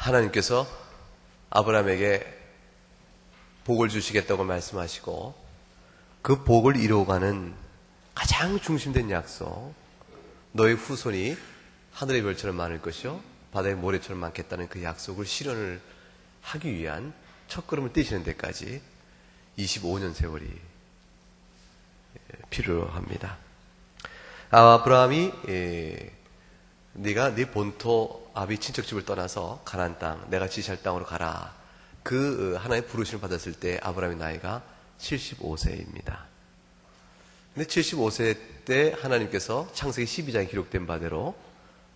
하나님께서 아브라함에게 복을 주시겠다고 말씀하시고 그 복을 이루어가는 가장 중심된 약속, 너의 후손이 하늘의 별처럼 많을 것이요 바다의 모래처럼 많겠다는 그 약속을 실현을 하기 위한 첫걸음을 떼시는 데까지 25년 세월이 필요합니다. 아브라함이 네가 네 본토 아비 친척집을 떠나서 가나안 땅, 내가 지시할 땅으로 가라. 그 하나님의 부르심을 받았을 때 아브라함의 나이가 75세입니다. 근데 75세 때 하나님께서 창세기 12장에 기록된 바대로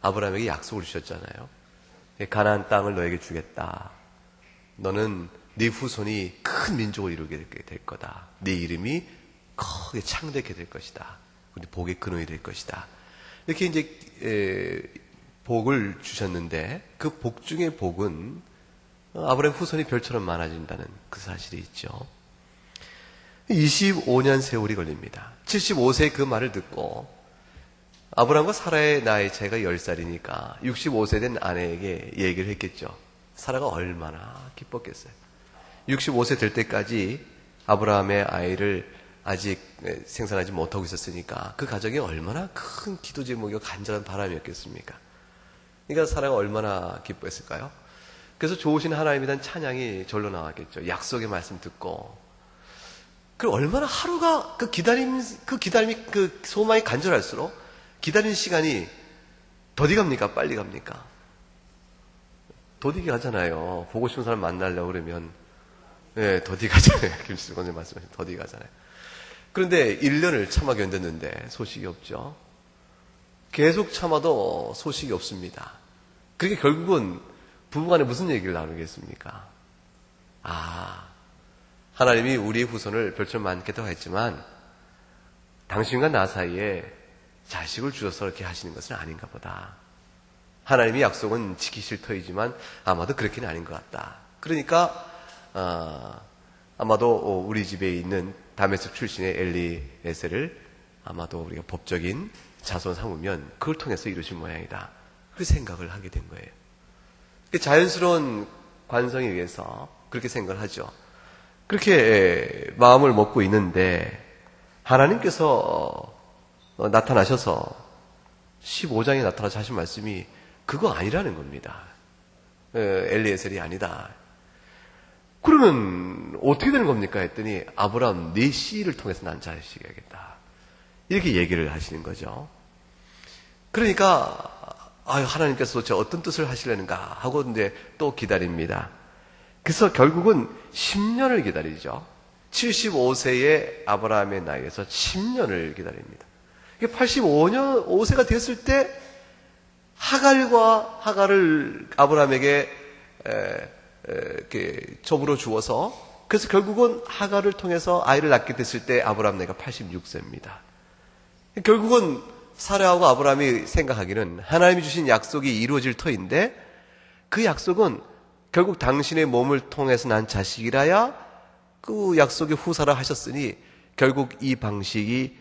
아브라함에게 약속을 주셨잖아요. 가나안 땅을 너에게 주겠다. 너는 네 후손이 큰 민족을 이루게 될 거다. 네 이름이 크게 창대케 될 것이다. 근데 복의 근원이 될 것이다. 이렇게 이제 복을 주셨는데 그 복 중의 복은 아브라함 후손이 별처럼 많아진다는 그 사실이 있죠. 25년 세월이 걸립니다. 75세의 그 말을 듣고 아브라함과 사라의 나이 차이가 10살이니까 65세 된 아내에게 얘기를 했겠죠. 사라가 얼마나 기뻤겠어요. 65세 될 때까지 아브라함의 아이를 아직 생산하지 못하고 있었으니까 그 가정이 얼마나 큰 기도 제목이고 간절한 바람이었겠습니까? 그러니까 사라가 얼마나 기뻐했을까요? 그래서 좋으신 하나님에 대한 찬양이 절로 나왔겠죠. 약속의 말씀 듣고. 그리고 얼마나 하루가 그 기다림이 그 소망이 간절할수록 기다리는 시간이 더디 갑니까? 빨리 갑니까? 더디 가잖아요. 보고 싶은 사람 만나려고 그러면 더디 가잖아요. 김수건 선생님 말씀하신 더디 가잖아요. 그런데 1년을 참아 견뎠는데 소식이 없죠. 계속 참아도 소식이 없습니다. 그게 결국은 부부간에 무슨 얘기를 나누겠습니까? 하나님이 우리의 후손을 별처럼 많겠다고 했지만 당신과 나 사이에 자식을 주셔서 그렇게 하시는 것은 아닌가 보다. 하나님이 약속은 지키실 터이지만 아마도 그렇게는 아닌 것 같다. 그러니까 아마도 우리 집에 있는 다메섹 출신의 엘리에셀을 아마도 우리가 법적인 자손 삼으면 그걸 통해서 이루신 모양이다. 그 생각을 하게 된 거예요. 자연스러운 관성에 의해서 그렇게 생각을 하죠. 그렇게 마음을 먹고 있는데 하나님께서 나타나셔서 15장에 나타나서 하신 말씀이 그거 아니라는 겁니다. 엘리에셀이 아니다. 그러면 어떻게 되는 겁니까? 했더니 아브라함 네 씨를 통해서 난 자식이 야겠다. 이렇게 얘기를 하시는 거죠. 그러니까 하나님께서 도대체 어떤 뜻을 하시려는가 하고 이제 또 기다립니다. 그래서 결국은 10년을 기다리죠. 75세의 아브라함의 나이에서 10년을 기다립니다. 85세가 됐을 때 하갈을 아브라함에게 이렇게 첩으로 주어서 그래서 결국은 하갈을 통해서 아이를 낳게 됐을 때 아브라함 나이가 86세입니다. 결국은 사라하고 아브라함이 생각하기는 하나님이 주신 약속이 이루어질 터인데 그 약속은 결국 당신의 몸을 통해서 난 자식이라야 그 약속의 후사라 하셨으니 결국 이 방식이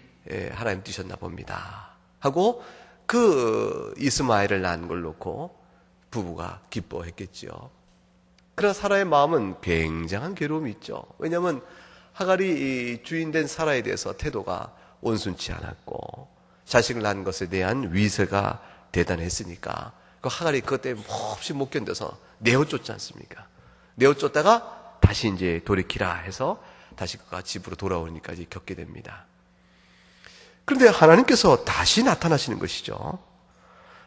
하나님 뜻이셨나 봅니다. 하고 그 이스마엘을 낳은 걸 놓고 부부가 기뻐했겠지요. 그러나 사라의 마음은 굉장한 괴로움이 있죠. 왜냐하면 하갈이 주인된 사라에 대해서 태도가 온순치 않았고 자식을 낳은 것에 대한 위세가 대단했으니까 그 하갈이 그것 때문에 몹시 못 견뎌서 내어쫓지 않습니까? 내어쫓다가 다시 이제 돌이키라 해서 다시 그가 집으로 돌아오니까 이제 겪게 됩니다. 그런데 하나님께서 다시 나타나시는 것이죠.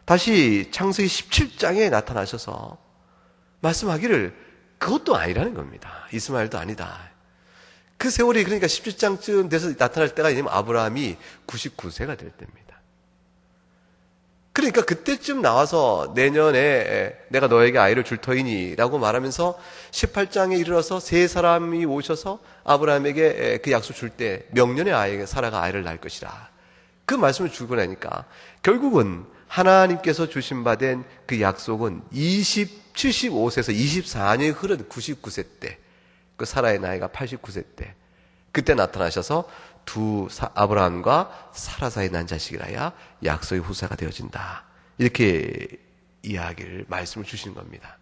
다시 창세기 17장에 나타나셔서 말씀하기를 그것도 아니라는 겁니다. 이스마엘도 아니다. 그 세월이 그러니까 17장쯤 돼서 나타날 때가 아니면 아브라함이 99세가 될 때입니다. 그러니까 그때쯤 나와서 내년에 내가 너에게 아이를 줄 터이니 라고 말하면서 18장에 이르러서 세 사람이 오셔서 아브라함에게 그 약속 줄 때 명년의 사라가 아이를 낳을 것이라. 그 말씀을 주고 나니까 결국은 하나님께서 주신 바 된 그 약속은 75세에서 24년이 흐른 99세 때, 그 사라의 나이가 89세 때, 그때 나타나셔서 아브라함과 사라 사이 난 자식이라야 약속의 후사가 되어진다. 이렇게 말씀을 주시는 겁니다.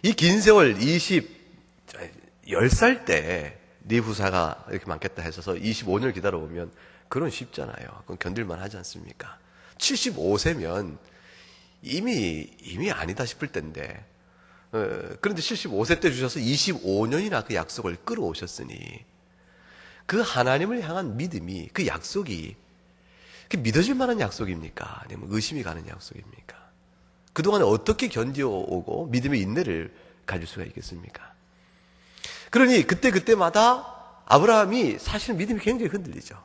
이 긴 세월 10살 때 네 후사가 이렇게 많겠다 해서 25년을 기다려보면 그건 쉽잖아요. 그건 견딜만 하지 않습니까? 75세면 이미 아니다 싶을 텐데, 그런데 75세 때 주셔서 25년이나 그 약속을 끌어오셨으니 그 하나님을 향한 믿음이, 그 약속이 그 믿어질 만한 약속입니까? 아니면 의심이 가는 약속입니까? 그동안에 어떻게 견뎌오고 믿음의 인내를 가질 수가 있겠습니까? 그러니 그때마다 아브라함이 사실은 믿음이 굉장히 흔들리죠.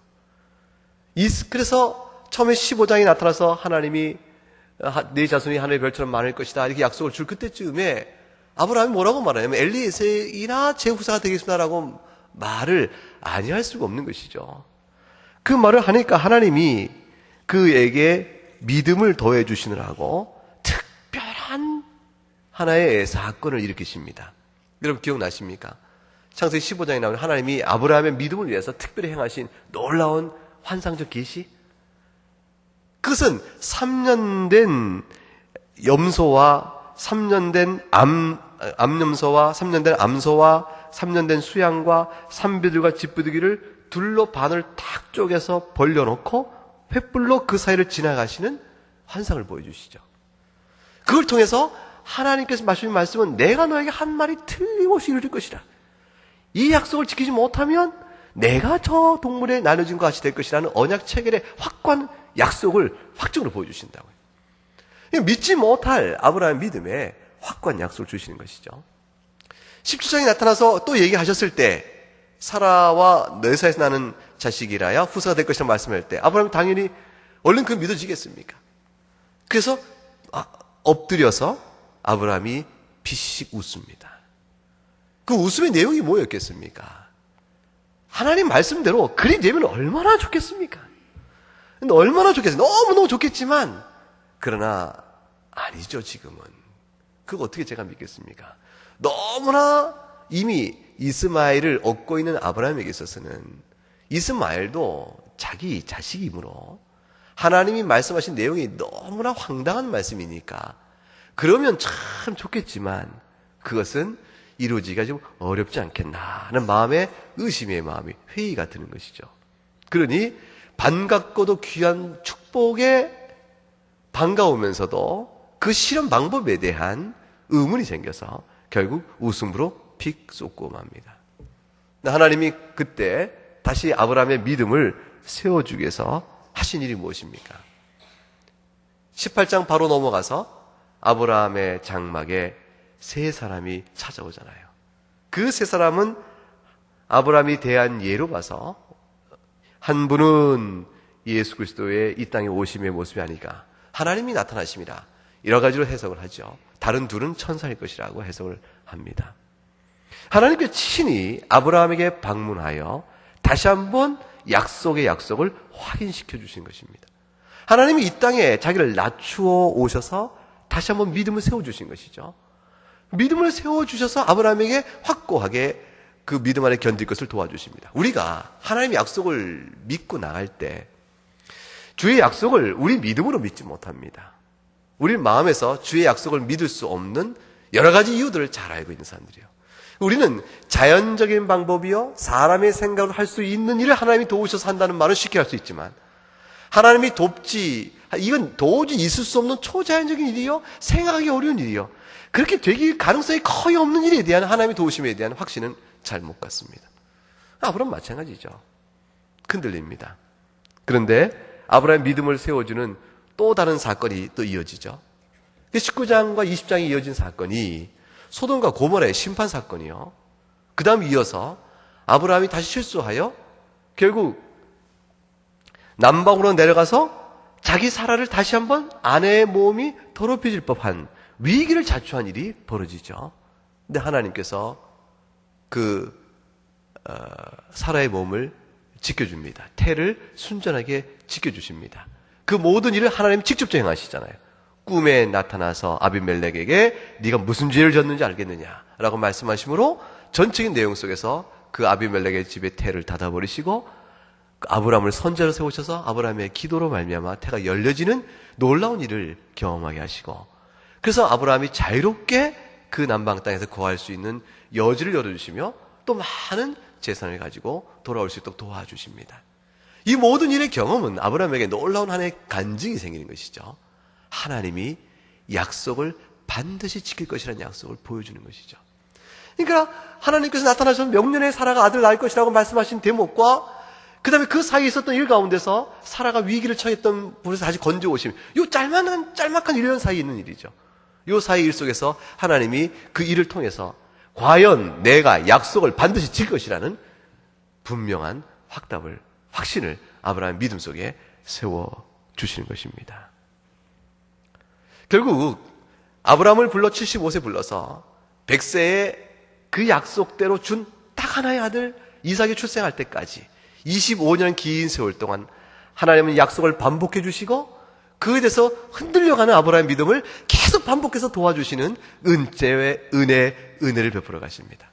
그래서 처음에 15장이 나타나서 하나님이 네 자손이 하늘의 별처럼 많을 것이다 이렇게 약속을 줄 그때쯤에 아브라함이 뭐라고 말하냐면 엘리에셀이나 제 후사가 되겠습니다라고 말을 아니할 수가 없는 것이죠. 그 말을 하니까 하나님이 그에게 믿음을 더해 주시느라고 특별한 하나의 사건을 일으키십니다. 여러분 기억나십니까? 창세기 15장에 나오는 하나님이 아브라함의 믿음을 위해서 특별히 행하신 놀라운 환상적 계시? 그것은 3년 된 염소와 3년 된 암염소와 3년 된 암소와 3년 된 수양과 산비둘과 집부두기를 둘로 반을 탁 쪼개서 벌려놓고 횃불로 그 사이를 지나가시는 환상을 보여주시죠. 그걸 통해서 하나님께서 하신 말씀은 내가 너에게 한 말이 틀림없이 이루어질 것이다. 이 약속을 지키지 못하면 내가 저 동물에 나눠진 것 같이 될 것이라는 언약 체결의 확고한 약속을 확정으로 보여주신다고요. 믿지 못할 아브라함의 믿음에 확고한 약속을 주시는 것이죠. 17장에 나타나서 또 얘기하셨을 때 사라와 내 사이에서 나는 자식이라야 후사가 될 것이라고 말씀할 때 아브라함은 당연히 얼른 그 믿어지겠습니까? 그래서 엎드려서 아브라함이 피식 웃습니다. 그 웃음의 내용이 뭐였겠습니까? 하나님 말씀대로 그리 되면 얼마나 좋겠습니까? 근데 얼마나 좋겠어요. 너무너무 좋겠지만 그러나 아니죠 지금은. 그거 어떻게 제가 믿겠습니까? 너무나 이미 이스마엘을 얻고 있는 아브라함에게 있어서는 이스마엘도 자기 자식이므로 하나님이 말씀하신 내용이 너무나 황당한 말씀이니까 그러면 참 좋겠지만 그것은 이루어지기가 좀 어렵지 않겠나 하는 마음에 의심의 마음이 회의가 드는 것이죠. 그러니 반갑고도 귀한 축복에 반가우면서도 그 실현 방법에 대한 의문이 생겨서 결국 웃음으로 픽 쏟고 맙니다. 하나님이 그때 다시 아브라함의 믿음을 세워주기 위해서 하신 일이 무엇입니까? 18장 바로 넘어가서 아브라함의 장막에 세 사람이 찾아오잖아요. 그 세 사람은 아브라함이 대한 예로 봐서 한 분은 예수 그리스도의 이 땅에 오심의 모습이 아니까 하나님이 나타나심이라 여러 가지로 해석을 하죠. 다른 둘은 천사일 것이라고 해석을 합니다. 하나님께서 친히 아브라함에게 방문하여 다시 한번 약속의 약속을 확인시켜 주신 것입니다. 하나님이 이 땅에 자기를 낮추어 오셔서 다시 한번 믿음을 세워주신 것이죠. 믿음을 세워주셔서 아브라함에게 확고하게 그 믿음 안에 견딜 것을 도와주십니다. 우리가 하나님의 약속을 믿고 나갈 때 주의 약속을 우리 믿음으로 믿지 못합니다. 우리 마음에서 주의 약속을 믿을 수 없는 여러 가지 이유들을 잘 알고 있는 사람들이에요. 우리는 자연적인 방법이요 사람의 생각으로 할 수 있는 일을 하나님이 도우셔서 한다는 말은 쉽게 할 수 있지만 하나님이 돕지 이건 도저히 있을 수 없는 초자연적인 일이요 생각하기 어려운 일이요 그렇게 되길 가능성이 거의 없는 일에 대한 하나님의 도우심에 대한 확신은 잘 못 갖습니다. 아브라함 마찬가지죠. 흔들립니다. 그런데 아브라함의 믿음을 세워주는 또 다른 사건이 또 이어지죠. 19장과 20장에 이어진 사건이 소돔과 고모라의 심판 사건이요. 그 다음 이어서 아브라함이 다시 실수하여 결국 남방으로 내려가서 자기 사라를 다시 한번 아내의 몸이 더럽혀질 법한 위기를 자초한 일이 벌어지죠. 근데 하나님께서 사라의 몸을 지켜줍니다. 태를 순전하게 지켜주십니다. 그 모든 일을 하나님이 직접 행하시잖아요. 꿈에 나타나서 아비멜렉에게 네가 무슨 죄를 졌는지 알겠느냐라고 말씀하시므로 전적인 내용 속에서 그 아비멜렉의 집에 태를 닫아버리시고 아브라함을 선제로 세우셔서 아브라함의 기도로 말미암아 태가 열려지는 놀라운 일을 경험하게 하시고 그래서 아브라함이 자유롭게 그 남방 땅에서 거할 수 있는 여지를 열어주시며 또 많은 재산을 가지고 돌아올 수 있도록 도와주십니다. 이 모든 일의 경험은 아브라함에게 놀라운 하나의 간증이 생기는 것이죠. 하나님이 약속을 반드시 지킬 것이라는 약속을 보여주는 것이죠. 그러니까 하나님께서 나타나셔서 명년에 사라가 아들을 낳을 것이라고 말씀하신 대목과 그 다음에 그 사이에 있었던 일 가운데서 사라가 위기를 처했던 분에서 다시 건져오심, 이 짤막한 1년 사이에 있는 일이죠. 이 사이 일 속에서 하나님이 그 일을 통해서 과연 내가 약속을 반드시 지킬 것이라는 분명한 확신을 아브라함의 믿음 속에 세워주시는 것입니다. 결국 아브라함을 불러 75세 불러서 100세에 그 약속대로 준 딱 하나의 아들 이삭이 출생할 때까지 25년 긴 세월 동안 하나님은 약속을 반복해 주시고 그에 대해서 흔들려가는 아브라함의 믿음을 계속 반복해서 도와주시는 은혜를 베풀어 가십니다.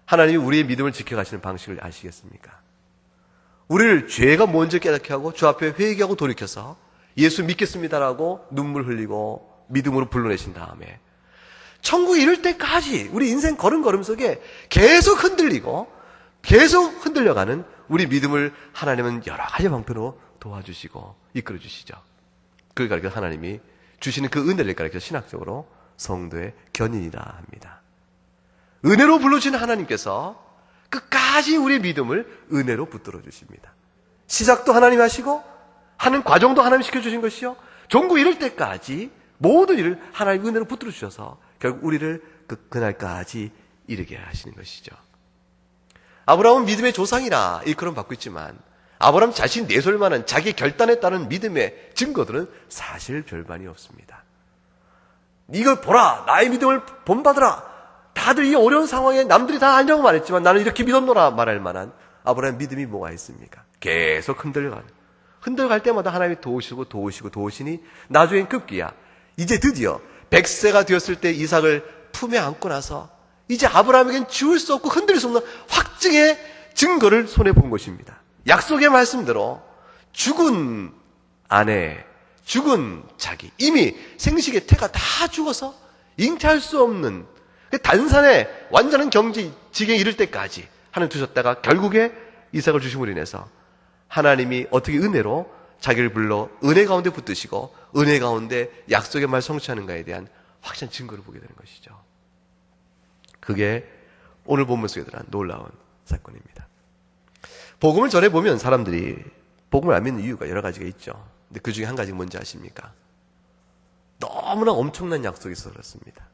하나님이 우리의 믿음을 지켜가시는 방식을 아시겠습니까? 우리를 죄가 뭔지 깨닫게 하고 주 앞에 회개하고 돌이켜서 예수 믿겠습니다라고 눈물 흘리고 믿음으로 불러내신 다음에 천국에 이를 때까지 우리 인생 걸음걸음 속에 계속 흔들려가는 우리 믿음을 하나님은 여러 가지 방편으로 도와주시고 이끌어주시죠. 그걸 가르쳐 하나님이 주시는 그 은혜를 가르쳐 신학적으로 성도의 견인이라 합니다. 은혜로 불러주신 하나님께서 끝까지 우리의 믿음을 은혜로 붙들어 주십니다. 시작도 하나님 하시고 하는 과정도 하나님 시켜주신 것이요, 종구 이를 때까지 모든 일을 하나님 은혜로 붙들어 주셔서 결국 우리를 그날까지 이르게 하시는 것이죠. 아브라함은 믿음의 조상이라 일컬음 받고 있지만 아브라함 자신이 내세울 만한 자기 결단에 따른 믿음의 증거들은 사실 별반이 없습니다. 이걸 보라, 나의 믿음을 본받으라. 다들 이 어려운 상황에 남들이 다 아니라고 말했지만 나는 이렇게 믿었노라 말할 만한 아브라함 믿음이 뭐가 있습니까? 계속 흔들어갈 때마다 하나님이 도우시니 나중엔 급기야 이제 드디어 100세가 되었을 때 이삭을 품에 안고 나서 이제 아브라함에겐 지울 수 없고 흔들릴 수 없는 확증의 증거를 손에 본 것입니다. 약속의 말씀대로 죽은 아내, 죽은 자기, 이미 생식의 태가 다 죽어서 잉태할 수 없는 단산에 완전한 경지지경에 이를 때까지 하나님 두셨다가 결국에 이삭을 주심으로 인해서 하나님이 어떻게 은혜로 자기를 불러 은혜 가운데 붙드시고 은혜 가운데 약속의 말 성취하는가에 대한 확실한 증거를 보게 되는 것이죠. 그게 오늘 본문 속에 들어간 놀라운 사건입니다. 복음을 전해보면 사람들이 복음을 안 믿는 이유가 여러 가지가 있죠. 근데 그 중에 한 가지가 뭔지 아십니까? 너무나 엄청난 약속이 있어서 그렇습니다.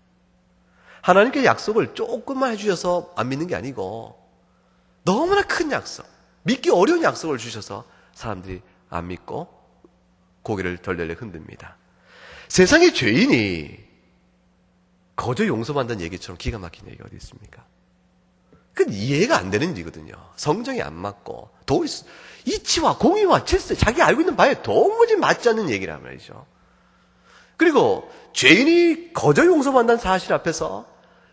하나님께 약속을 조금만 해주셔서 안 믿는 게 아니고 너무나 큰 약속, 믿기 어려운 약속을 주셔서 사람들이 안 믿고 고개를 덜덜 흔듭니다. 세상의 죄인이 거저 용서받는다는 얘기처럼 기가 막힌 얘기가 어디 있습니까? 그건 이해가 안 되는 일이거든요. 성정이 안 맞고 이치와 공의와 질서, 자기 알고 있는 바에 도무지 맞지 않는 얘기란 말이죠. 그리고 죄인이 거저 용서받는다는 사실 앞에서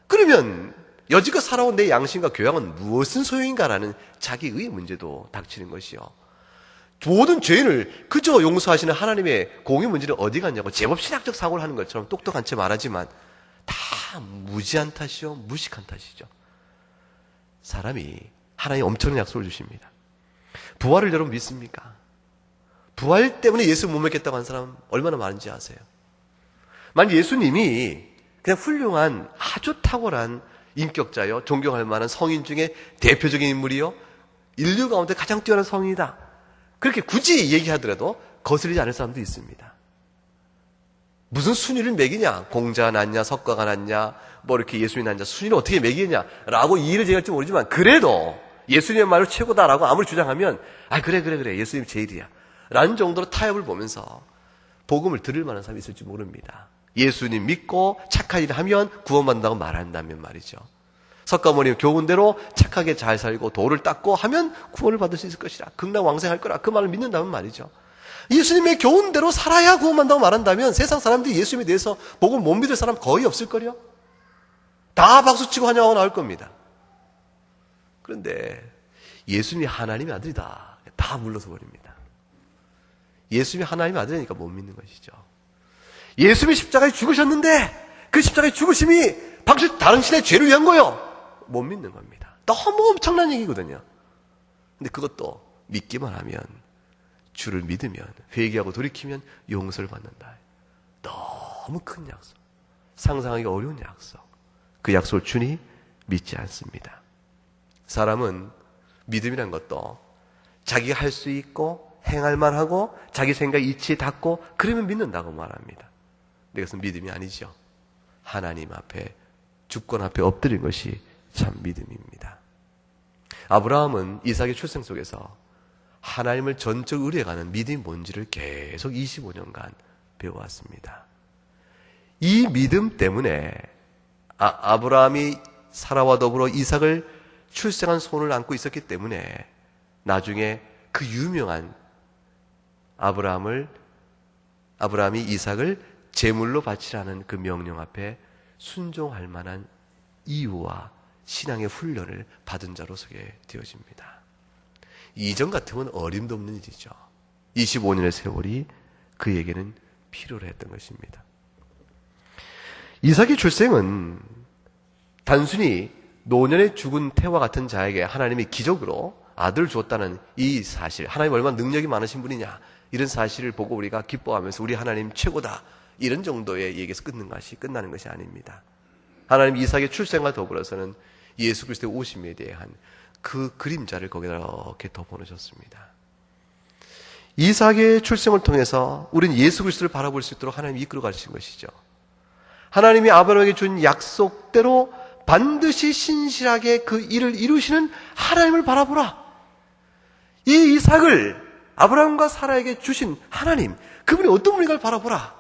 그러면 여지껏 살아온 내 양심과 교양은 무엇은 소용인가라는 자기의 문제도 닥치는 것이요. 모든 죄인을 그저 용서하시는 하나님의 공의 문제는 어디 갔냐고 제법 신학적 사고를 하는 것처럼 똑똑한 채 말하지만 다 무지한 탓이요, 무식한 탓이죠. 사람이 하나님 엄청난 약속을 주십니다. 부활을 여러분 믿습니까? 부활 때문에 예수 못 믿겠다고 하는 사람 얼마나 많은지 아세요? 만약 예수님이 그냥 훌륭한 아주 탁월한 인격자요, 존경할 만한 성인 중에 대표적인 인물이요, 인류 가운데 가장 뛰어난 성인이다, 그렇게 굳이 얘기하더라도 거스르지 않을 사람도 있습니다. 무슨 순위를 매기냐, 공자가 낫냐, 석가가 낫냐, 뭐 이렇게 예수님이 낫냐, 순위를 어떻게 매기냐라고 이의를 제기할지 모르지만 그래도 예수님의 말로 최고다라고 아무리 주장하면 그래 예수님 제일이야 라는 정도로 타협을 보면서 복음을 들을 만한 사람이 있을지 모릅니다. 예수님 믿고 착한 일을 하면 구원받는다고 말한다면 말이죠. 석가모니 교훈대로 착하게 잘 살고 도를 닦고 하면 구원을 받을 수 있을 것이라, 극락왕생할 거라, 그 말을 믿는다면 말이죠. 예수님의 교훈대로 살아야 구원받는다고 말한다면 세상 사람들이 예수님에 대해서 복음을 못 믿을 사람 거의 없을걸요? 다 박수치고 환영하고 나올 겁니다. 그런데 예수님이 하나님의 아들이다, 다 물러서 버립니다. 예수님이 하나님의 아들이니까 못 믿는 것이죠. 예수님이 십자가에 죽으셨는데 그 십자가의 죽으심이 당신의 죄를 위한 거요. 못 믿는 겁니다. 너무 엄청난 얘기거든요. 근데 그것도 믿기만 하면, 주를 믿으면, 회개하고 돌이키면 용서를 받는다. 너무 큰 약속. 상상하기가 어려운 약속. 그 약속을 주니 믿지 않습니다. 사람은 믿음이란 것도 자기가 할 수 있고 행할 만하고 자기 생각 이치에 닿고 그러면 믿는다고 말합니다. 근데 그것은 믿음이 아니죠. 하나님 앞에, 주권 앞에 엎드린 것이 참 믿음입니다. 아브라함은 이삭의 출생 속에서 하나님을 전적으로 의뢰하는 믿음이 뭔지를 계속 25년간 배워왔습니다. 이 믿음 때문에 아브라함이 사라와 더불어 이삭을 출생한 손을 안고 있었기 때문에 나중에 그 유명한 아브라함이 이삭을 제물로 바치라는 그 명령 앞에 순종할 만한 이유와 신앙의 훈련을 받은 자로 서게 되어집니다. 이전 같으면 어림도 없는 일이죠. 25년의 세월이 그에게는 필요로 했던 것입니다. 이삭의 출생은 단순히 노년에 죽은 태와 같은 자에게 하나님이 기적으로 아들을 주었다는 이 사실, 하나님 얼마나 능력이 많으신 분이냐, 이런 사실을 보고 우리가 기뻐하면서 우리 하나님 최고다, 이런 정도의 얘기에서 끝나는 것이 아닙니다. 하나님 이삭의 출생과 더불어서는 예수 그리스도의 오심에 대한 그 그림자를 거기다 이렇게 덮어놓으셨습니다. 이삭의 출생을 통해서 우리는 예수 그리스도를 바라볼 수 있도록 하나님이 이끌어 가신 것이죠. 하나님이 아브라함에게 준 약속대로 반드시 신실하게 그 일을 이루시는 하나님을 바라보라. 이 이삭을 아브라함과 사라에게 주신 하나님, 그분이 어떤 분인가를 바라보라.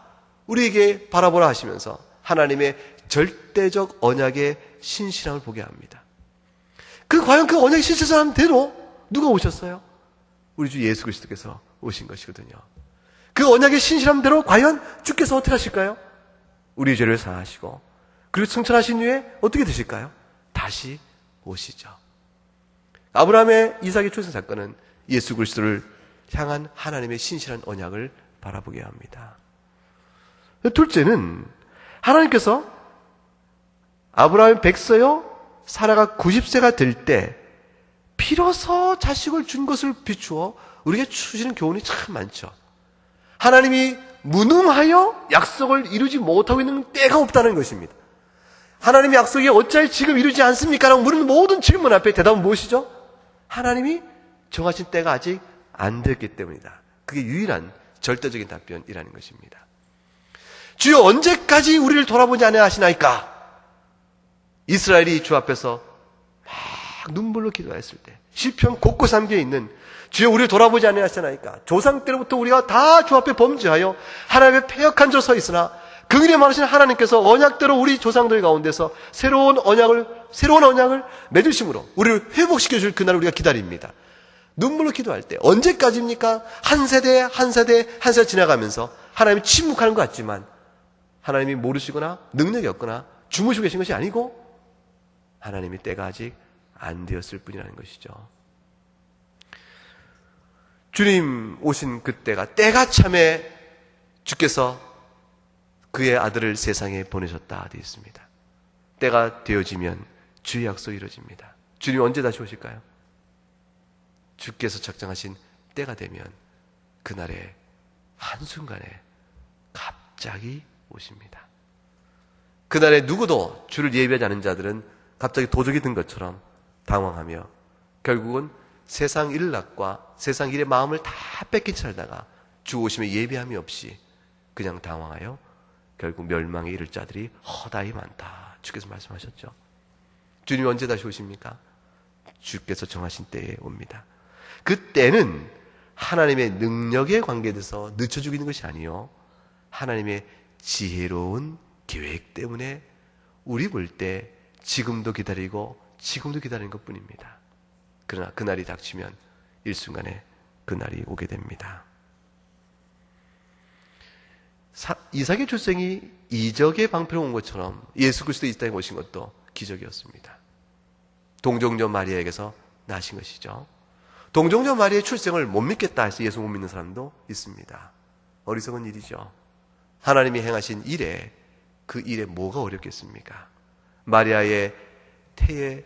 우리에게 바라보라 하시면서 하나님의 절대적 언약의 신실함을 보게 합니다. 과연 그 언약의 신실함 대로 누가 오셨어요? 우리 주 예수 그리스도께서 오신 것이거든요. 그 언약의 신실함 대로 과연 주께서 어떻게 하실까요? 우리 죄를 사하시고 그리고 승천하신 후에 어떻게 되실까요? 다시 오시죠. 아브라함의 이삭의 출생 사건은 예수 그리스도를 향한 하나님의 신실한 언약을 바라보게 합니다. 둘째는 하나님께서 아브라함이 100세요 사라가 90세가 될 때 비로소 자식을 준 것을 비추어 우리에게 주시는 교훈이 참 많죠. 하나님이 무능하여 약속을 이루지 못하고 있는 때가 없다는 것입니다. 하나님의 약속이 어찌하여 지금 이루지 않습니까? 라고 물은 모든 질문 앞에 대답은 무엇이죠? 하나님이 정하신 때가 아직 안 됐기 때문이다. 그게 유일한 절대적인 답변이라는 것입니다. 주여 언제까지 우리를 돌아보지 아니하시나이까? 이스라엘이 주 앞에서 막 눈물로 기도했을 때 시편 곳곳 담겨있는 주여 우리를 돌아보지 아니하시나이까? 조상 때로부터 우리가 다 주 앞에 범죄하여 하나님의 패역한 저 서 있으나 긍휼히 많으신 하나님께서 언약대로 우리 조상들 가운데서 새로운 언약을 맺으심으로 우리를 회복시켜 줄 그날을 우리가 기다립니다. 눈물로 기도할 때 언제까지입니까? 한 세대 지나가면서 하나님이 침묵하는 것 같지만 하나님이 모르시거나 능력이 없거나 주무시고 계신 것이 아니고 하나님이 때가 아직 안 되었을 뿐이라는 것이죠. 주님 오신 그때가 때가 참에 주께서 그의 아들을 세상에 보내셨다 되어 있습니다. 때가 되어지면 주의 약속이 이루어집니다. 주님 언제 다시 오실까요? 주께서 작정하신 때가 되면 그날의 한순간에 갑자기 오십니다. 그날에 누구도 주를 예배하지 않은 자들은 갑자기 도적이 든 것처럼 당황하며 결국은 세상 일락과 세상 일의 마음을 다 뺏긴 채 살다가 주 오심에 예배함이 없이 그냥 당황하여 결국 멸망에 이를 자들이 허다히 많다. 주께서 말씀하셨죠. 주님이 언제 다시 오십니까? 주께서 정하신 때에 옵니다. 그 때는 하나님의 능력에 관계돼서 늦춰지고 있는 것이 아니요 하나님의 지혜로운 계획 때문에 우리 볼 때 지금도 기다리고 지금도 기다리는 것뿐입니다. 그러나 그날이 닥치면 일순간에 그날이 오게 됩니다. 이삭의 출생이 이적의 방패로 온 것처럼 예수 그리스도 이 땅에 오신 것도 기적이었습니다. 동정녀 마리아에게서 나신 것이죠. 동정녀 마리아의 출생을 못 믿겠다 해서 예수 못 믿는 사람도 있습니다. 어리석은 일이죠. 하나님이 행하신 일에 그 일에 뭐가 어렵겠습니까? 마리아의 태의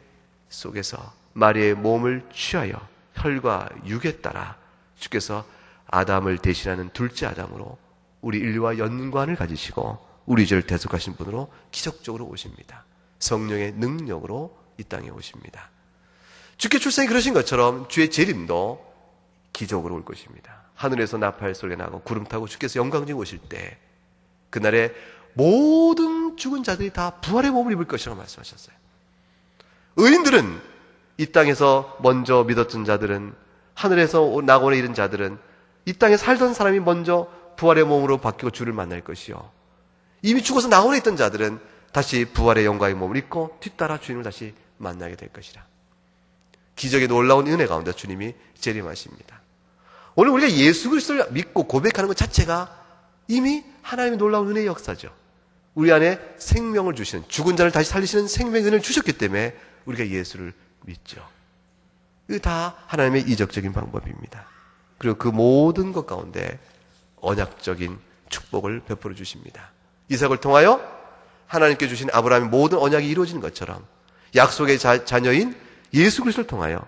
속에서 마리아의 몸을 취하여 혈과 육에 따라 주께서 아담을 대신하는 둘째 아담으로 우리 인류와 연관을 가지시고 우리 죄를 대속하신 분으로 기적적으로 오십니다. 성령의 능력으로 이 땅에 오십니다. 주께 출생이 그러신 것처럼 주의 재림도 기적으로 올 것입니다. 하늘에서 나팔 소리가 나고 구름 타고 주께서 영광중에 오실 때 그날에 모든 죽은 자들이 다 부활의 몸을 입을 것이라고 말씀하셨어요. 의인들은, 이 땅에서 먼저 믿었던 자들은, 하늘에서 낙원에 이른 자들은, 이 땅에 살던 사람이 먼저 부활의 몸으로 바뀌고 주를 만날 것이요, 이미 죽어서 낙원에 있던 자들은 다시 부활의 영광의 몸을 입고 뒤따라 주님을 다시 만나게 될 것이라. 기적의 놀라운 은혜 가운데 주님이 재림하십니다. 오늘 우리가 예수 그리스도를 믿고 고백하는 것 자체가 이미 하나님의 놀라운 은혜의 역사죠. 우리 안에 생명을 주시는, 죽은 자를 다시 살리시는 생명의 은혜를 주셨기 때문에 우리가 예수를 믿죠. 이거 다 하나님의 이적적인 방법입니다. 그리고 그 모든 것 가운데 언약적인 축복을 베풀어 주십니다. 이삭을 통하여 하나님께 주신 아브라함의 모든 언약이 이루어지는 것처럼 약속의 자녀인 예수 그리스도를 통하여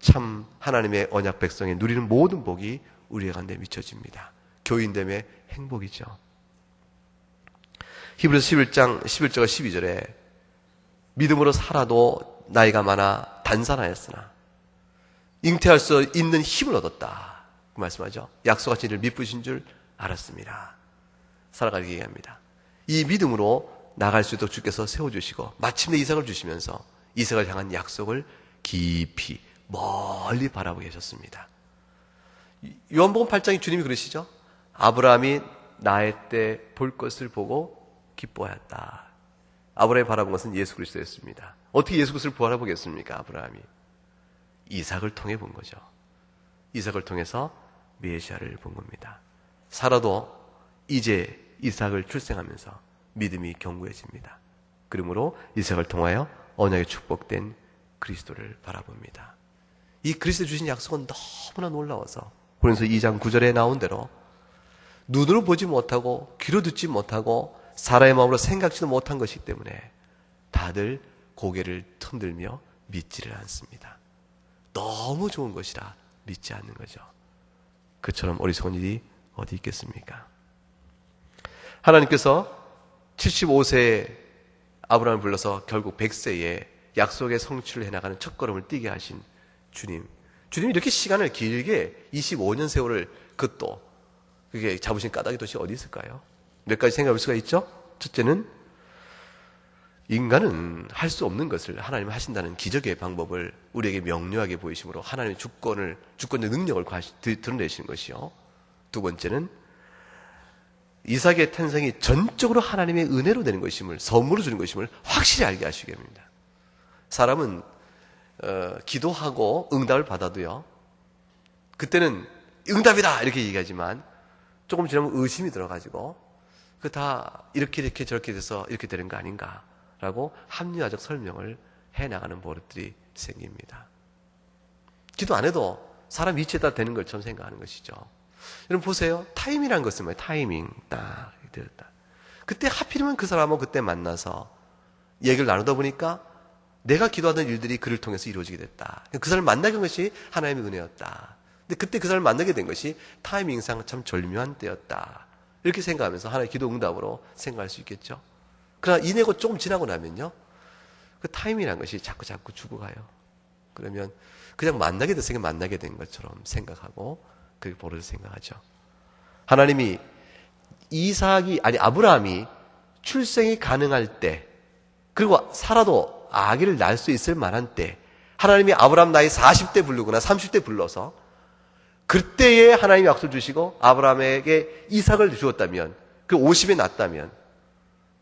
참 하나님의 언약 백성에 누리는 모든 복이 우리 가운데 미쳐집니다. 교인됨의 행복이죠. 히브리서 11장 11절과 12절에 믿음으로 살아도 나이가 많아 단산하였으나 잉태할 수 있는 힘을 얻었다, 그 말씀하죠. 약속하신 이를 믿으신 줄 알았습니다. 살아가게 얘기합니다. 이 믿음으로 나갈 수 있도록 주께서 세워주시고 마침내 이삭을 주시면서 이삭을 향한 약속을 깊이 멀리 바라보고 계셨습니다. 요한복음 8장에 주님이 그러시죠. 아브라함이 나의 때 볼 것을 보고 기뻐하였다. 아브라함이 바라본 것은 예수 그리스도였습니다. 어떻게 예수 그리스도를 바라보겠습니까? 아브라함이 이삭을 통해 본 거죠. 이삭을 통해서 메시아를 본 겁니다. 사라도 이제 이삭을 출생하면서 믿음이 견고해집니다. 그러므로 이삭을 통하여 언약에 축복된 그리스도를 바라봅니다. 이 그리스도 주신 약속은 너무나 놀라워서 고린도서 2장 9절에 나온 대로 눈으로 보지 못하고 귀로 듣지 못하고 사람의 마음으로 생각지도 못한 것이기 때문에 다들 고개를 흔들며 믿지를 않습니다. 너무 좋은 것이라 믿지 않는 거죠. 그처럼 어리석은 일이 어디 있겠습니까? 하나님께서 75세에 아브라함을 불러서 결국 100세에 약속의 성취를 해나가는 첫걸음을 뛰게 하신 주님이 이렇게 시간을 길게 25년 세월을 그게 잡으신 까닭이 도대체 어디 있을까요? 몇 가지 생각할 수가 있죠. 첫째는 인간은 할 수 없는 것을 하나님이 하신다는 기적의 방법을 우리에게 명료하게 보이심으로 하나님의 주권의 능력을 드러내시는 것이요. 두 번째는 이삭의 탄생이 전적으로 하나님의 은혜로 되는 것임을, 선물로 주는 것임을 확실히 알게 하시게 합니다. 사람은 기도하고 응답을 받아도요, 그때는 응답이다 이렇게 얘기하지만 조금 지나면 의심이 들어가지고 그 다 이렇게 저렇게 돼서 이렇게 되는 거 아닌가라고 합리화적 설명을 해나가는 버릇들이 생깁니다. 기도 안 해도 사람 이치에 따라 되는 것처럼 생각하는 것이죠. 여러분 보세요. 타임이라는 것은 뭐예요? 타이밍. 딱 되었다. 그때 하필이면 그 사람하고 그때 만나서 얘기를 나누다 보니까 내가 기도하던 일들이 그를 통해서 이루어지게 됐다. 그 사람을 만나게 한 것이 하나님의 은혜였다. 근데 그때 그 사람을 만나게 된 것이 타이밍상 참 절묘한 때였다. 이렇게 생각하면서 하나의 기도 응답으로 생각할 수 있겠죠. 그러나 이내고 조금 지나고 나면요, 그 타이밍이라는 것이 자꾸 죽어가요. 그러면 그냥 만나게 됐으니까 만나게 된 것처럼 생각하고 그렇게 버릇을 생각하죠. 하나님이 아브라함이 출생이 가능할 때, 그리고 살아도 아기를 낳을 수 있을 만한 때, 하나님이 아브라함 나이 40대 부르거나 30대 불러서 그때에 하나님이 약속을 주시고 아브라함에게 이삭을 주었다면, 그 50에 낳았다면,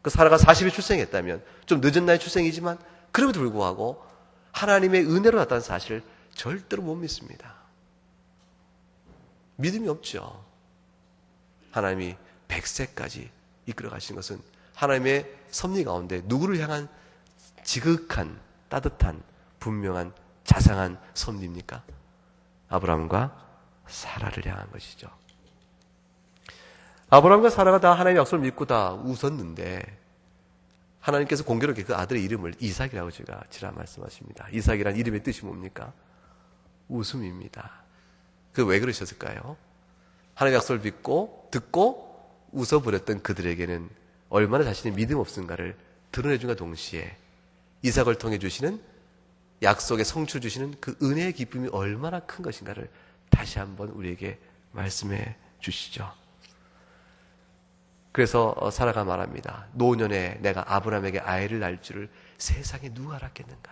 그 사라가 40에 출생했다면, 좀 늦은 나이 출생이지만 그럼에도 불구하고 하나님의 은혜로 낳았다는 사실을 절대로 못 믿습니다. 믿음이 없죠. 하나님이 100세까지 이끌어 가시는 것은 하나님의 섭리 가운데 누구를 향한 지극한, 따뜻한, 분명한, 자상한 섭리입니까? 아브라함과 사라를 향한 것이죠. 아브라함과 사라가 다 하나님의 약속을 믿고 다 웃었는데 하나님께서 공교롭게 그 아들의 이름을 이삭이라고 제가 지난 말씀하십니다. 이삭이란 이름의 뜻이 뭡니까? 웃음입니다. 그 왜 그러셨을까요? 하나님의 약속을 믿고 듣고 웃어버렸던 그들에게는 얼마나 자신의 믿음 없음가를 드러내준과 동시에 이삭을 통해 주시는 약속의 성취를 주시는 그 은혜의 기쁨이 얼마나 큰 것인가를 다시 한번 우리에게 말씀해 주시죠. 그래서 사라가 말합니다. 노년에 내가 아브라함에게 아이를 낳을 줄을 세상에 누가 알았겠는가?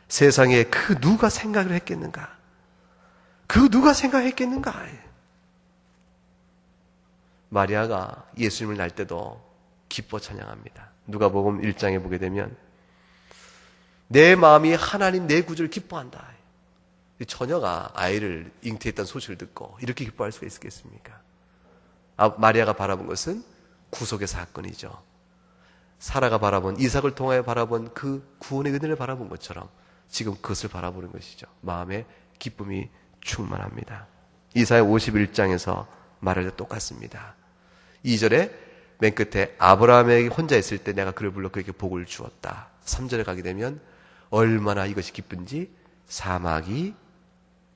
세상에 그 누가 생각을 했겠는가? 그 누가 생각했겠는가? 마리아가 예수님을 낳을 때도 기뻐 찬양합니다. 누가복음 1장에 보게 되면 내 마음이 하나님 내 구주를 기뻐한다. 처녀가 아이를 잉태했다는 소식을 듣고 이렇게 기뻐할 수가 있겠습니까? 마리아가 바라본 것은 구속의 사건이죠. 사라가 바라본, 이삭을 통하여 바라본 그 구원의 은혜를 바라본 것처럼 지금 그것을 바라보는 것이죠. 마음에 기쁨이 충만합니다. 이사야 51장에서 말할 때 똑같습니다. 2절에 맨 끝에 아브라함에게 혼자 있을 때 내가 그를 불러 그에게 복을 주었다. 3절에 가게 되면 얼마나 이것이 기쁜지 사막이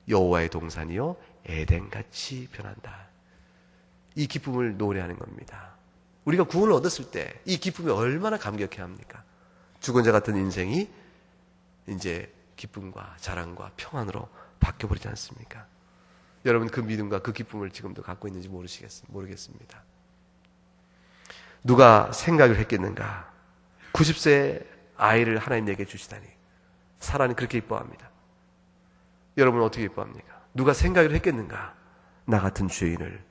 여호와의 동산이요 에덴같이 변한다. 이 기쁨을 노래하는 겁니다. 우리가 구원을 얻었을 때 이 기쁨이 얼마나 감격해야 합니까? 죽은 자 같은 인생이 이제 기쁨과 자랑과 평안으로 바뀌어버리지 않습니까? 여러분 그 믿음과 그 기쁨을 지금도 갖고 있는지 모르겠습니다. 누가 생각을 했겠는가? 90세의 아이를 하나님에게 주시다니. 사라는 그렇게 기뻐합니다. 여러분은 어떻게 기뻐합니까? 누가 생각을 했겠는가? 나 같은 죄인을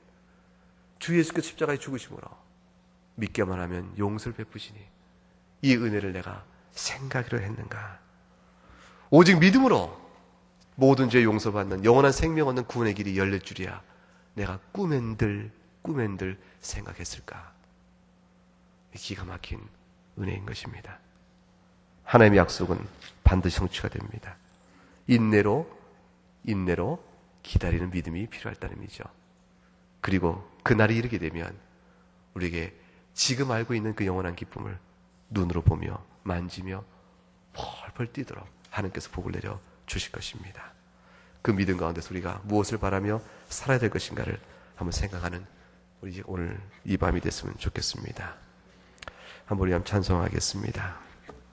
주 예수께서 십자가에 죽으심으로 믿기만 하면 용서를 베푸시니 이 은혜를 내가 생각을 했는가? 오직 믿음으로 모든 죄 용서받는 영원한 생명 얻는 구원의 길이 열릴 줄이야 내가 꿈엔들 생각했을까? 기가 막힌 은혜인 것입니다. 하나님의 약속은 반드시 성취가 됩니다. 인내로 기다리는 믿음이 필요하다는 의미죠. 그리고 그날이 이르게 되면 우리에게 지금 알고 있는 그 영원한 기쁨을 눈으로 보며 만지며 펄펄 뛰도록 하나님께서 복을 내려 주실 것입니다. 그 믿음 가운데서 우리가 무엇을 바라며 살아야 될 것인가를 한번 생각하는 우리 오늘 이 밤이 됐으면 좋겠습니다. 한번 우리 한번 찬송하겠습니다.